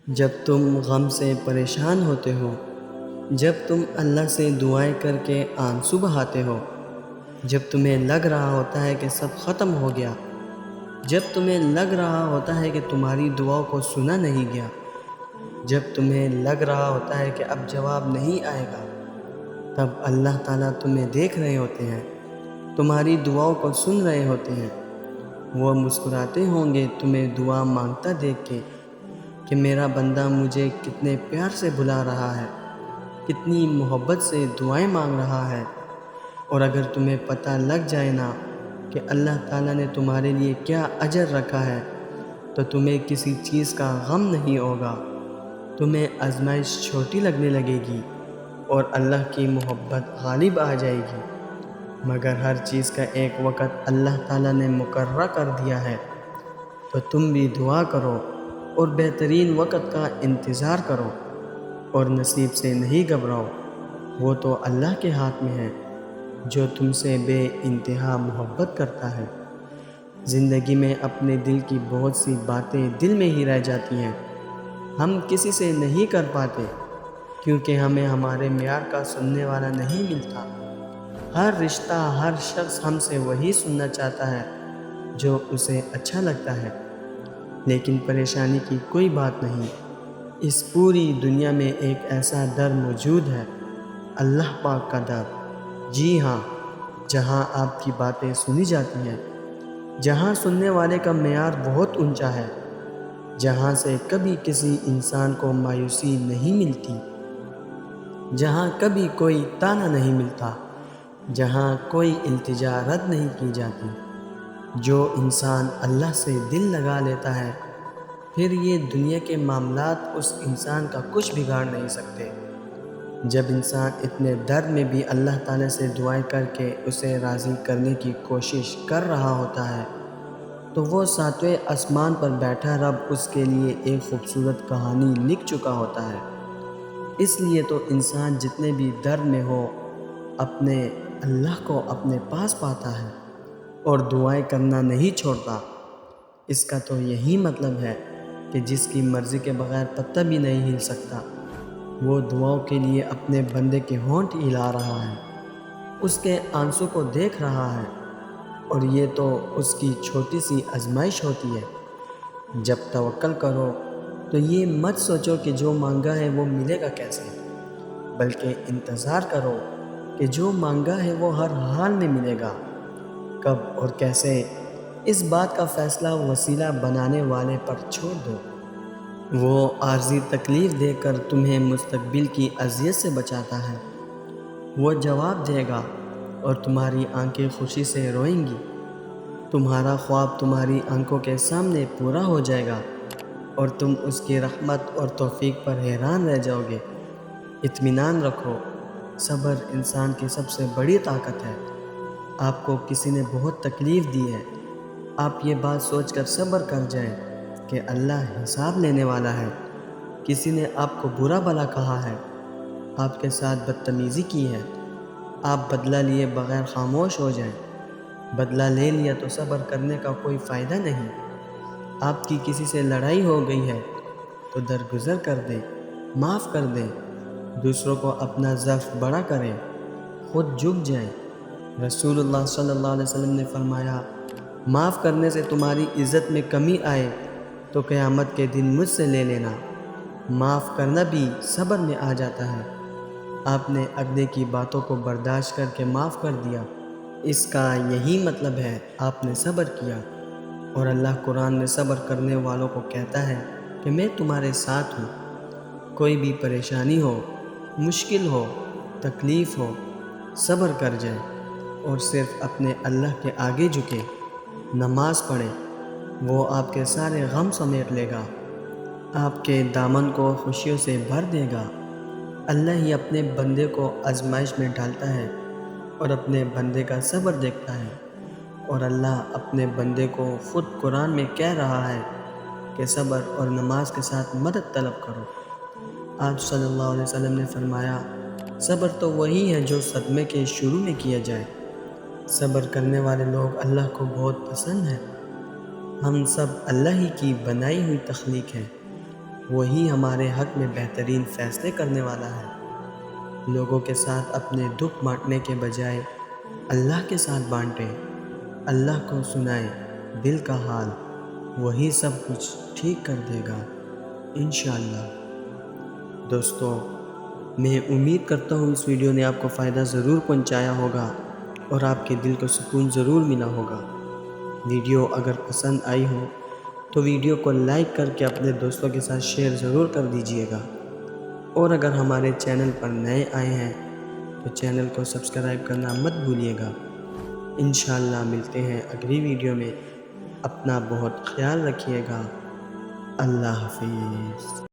جب تم غم سے پریشان ہوتے ہو، جب تم اللہ سے دعائیں کر کے آنسو بہاتے ہو، جب تمہیں لگ رہا ہوتا ہے کہ سب ختم ہو گیا، جب تمہیں لگ رہا ہوتا ہے کہ تمہاری دعاؤں کو سنا نہیں گیا، جب تمہیں لگ رہا ہوتا ہے کہ اب جواب نہیں آئے گا، تب اللہ تعالیٰ تمہیں دیکھ رہے ہوتے ہیں، تمہاری دعاؤں کو سن رہے ہوتے ہیں۔ وہ مسکراتے ہوں گے تمہیں دعا مانگتا دیکھ کے کہ میرا بندہ مجھے کتنے پیار سے بلا رہا ہے، کتنی محبت سے دعائیں مانگ رہا ہے۔ اور اگر تمہیں پتہ لگ جائے نا کہ اللہ تعالیٰ نے تمہارے لیے کیا اجر رکھا ہے، تو تمہیں کسی چیز کا غم نہیں ہوگا، تمہیں آزمائش چھوٹی لگنے لگے گی اور اللہ کی محبت غالب آ جائے گی۔ مگر ہر چیز کا ایک وقت اللہ تعالیٰ نے مقررہ کر دیا ہے، تو تم بھی دعا کرو اور بہترین وقت کا انتظار کرو اور نصیب سے نہیں گھبراؤ۔ وہ تو اللہ کے ہاتھ میں ہے جو تم سے بے انتہا محبت کرتا ہے۔ زندگی میں اپنے دل کی بہت سی باتیں دل میں ہی رہ جاتی ہیں، ہم کسی سے نہیں کر پاتے کیونکہ ہمیں ہمارے معیار کا سننے والا نہیں ملتا۔ ہر رشتہ، ہر شخص ہم سے وہی سننا چاہتا ہے جو اسے اچھا لگتا ہے، لیکن پریشانی کی کوئی بات نہیں۔ اس پوری دنیا میں ایک ایسا در موجود ہے، اللہ پاک کا در۔ جی ہاں، جہاں آپ کی باتیں سنی جاتی ہیں، جہاں سننے والے کا معیار بہت اونچا ہے، جہاں سے کبھی کسی انسان کو مایوسی نہیں ملتی، جہاں کبھی کوئی طعنہ نہیں ملتا، جہاں کوئی التجا رد نہیں کی جاتی۔ جو انسان اللہ سے دل لگا لیتا ہے، پھر یہ دنیا کے معاملات اس انسان کا کچھ بگاڑ نہیں سکتے۔ جب انسان اتنے درد میں بھی اللہ تعالیٰ سے دعائیں کر کے اسے راضی کرنے کی کوشش کر رہا ہوتا ہے، تو وہ ساتویں آسمان پر بیٹھا رب اس کے لیے ایک خوبصورت کہانی لکھ چکا ہوتا ہے۔ اس لیے تو انسان جتنے بھی درد میں ہو، اپنے اللہ کو اپنے پاس پاتا ہے اور دعائیں کرنا نہیں چھوڑتا۔ اس کا تو یہی مطلب ہے کہ جس کی مرضی کے بغیر پتہ بھی نہیں ہل سکتا، وہ دعاؤں کے لیے اپنے بندے کے ہونٹ ہلا رہا ہے، اس کے آنسوں کو دیکھ رہا ہے، اور یہ تو اس کی چھوٹی سی آزمائش ہوتی ہے۔ جب توکل کرو تو یہ مت سوچو کہ جو مانگا ہے وہ ملے گا کیسے، بلکہ انتظار کرو کہ جو مانگا ہے وہ ہر حال میں ملے گا۔ کب اور کیسے، اس بات کا فیصلہ وسیلہ بنانے والے پر چھوڑ دو۔ وہ عارضی تکلیف دے کر تمہیں مستقبل کی اذیت سے بچاتا ہے۔ وہ جواب دے گا اور تمہاری آنکھیں خوشی سے روئیں گی۔ تمہارا خواب تمہاری آنکھوں کے سامنے پورا ہو جائے گا اور تم اس کی رحمت اور توفیق پر حیران رہ جاؤ گے۔ اطمینان رکھو، صبر انسان کی سب سے بڑی طاقت ہے۔ آپ کو کسی نے بہت تکلیف دی ہے، آپ یہ بات سوچ کر صبر کر جائیں کہ اللہ حساب لینے والا ہے۔ کسی نے آپ کو برا بھلا کہا ہے، آپ کے ساتھ بدتمیزی کی ہے، آپ بدلہ لیے بغیر خاموش ہو جائیں۔ بدلہ لے لیا تو صبر کرنے کا کوئی فائدہ نہیں۔ آپ کی کسی سے لڑائی ہو گئی ہے تو درگزر کر دیں، معاف کر دیں، دوسروں کو اپنا ضعف بڑا کریں، خود جھک جائیں۔ رسول اللہ صلی اللہ علیہ وسلم نے فرمایا، معاف کرنے سے تمہاری عزت میں کمی آئے تو قیامت کے دن مجھ سے لے لینا۔ معاف کرنا بھی صبر میں آ جاتا ہے۔ آپ نے اگلے کی باتوں کو برداشت کر کے معاف کر دیا، اس کا یہی مطلب ہے آپ نے صبر کیا۔ اور اللہ قرآن میں صبر کرنے والوں کو کہتا ہے کہ میں تمہارے ساتھ ہوں۔ کوئی بھی پریشانی ہو، مشکل ہو، تکلیف ہو، صبر کر جائے اور صرف اپنے اللہ کے آگے جھکے، نماز پڑھے، وہ آپ کے سارے غم سمیٹ لے گا، آپ کے دامن کو خوشیوں سے بھر دے گا۔ اللہ ہی اپنے بندے کو آزمائش میں ڈالتا ہے اور اپنے بندے کا صبر دیکھتا ہے، اور اللہ اپنے بندے کو خود قرآن میں کہہ رہا ہے کہ صبر اور نماز کے ساتھ مدد طلب کرو۔ آپ صلی اللہ علیہ وسلم نے فرمایا، صبر تو وہی ہے جو صدمے کے شروع میں کیا جائے۔ صبر کرنے والے لوگ اللہ کو بہت پسند ہیں۔ ہم سب اللہ ہی کی بنائی ہوئی تخلیق ہیں۔ وہی ہمارے حق میں بہترین فیصلے کرنے والا ہے۔ لوگوں کے ساتھ اپنے دکھ بانٹنے کے بجائے اللہ کے ساتھ بانٹیں۔ اللہ کو سنائیں دل کا حال، وہی سب کچھ ٹھیک کر دے گا انشاءاللہ۔ دوستو، میں امید کرتا ہوں اس ویڈیو نے آپ کو فائدہ ضرور پہنچایا ہوگا اور آپ کے دل کو سکون ضرور ملا ہوگا۔ ویڈیو اگر پسند آئی ہو تو ویڈیو کو لائک کر کے اپنے دوستوں کے ساتھ شیئر ضرور کر دیجئے گا، اور اگر ہمارے چینل پر نئے آئے ہیں تو چینل کو سبسکرائب کرنا مت بھولیے گا۔ انشاءاللہ ملتے ہیں اگلی ویڈیو میں۔ اپنا بہت خیال رکھیے گا۔ اللہ حافظ۔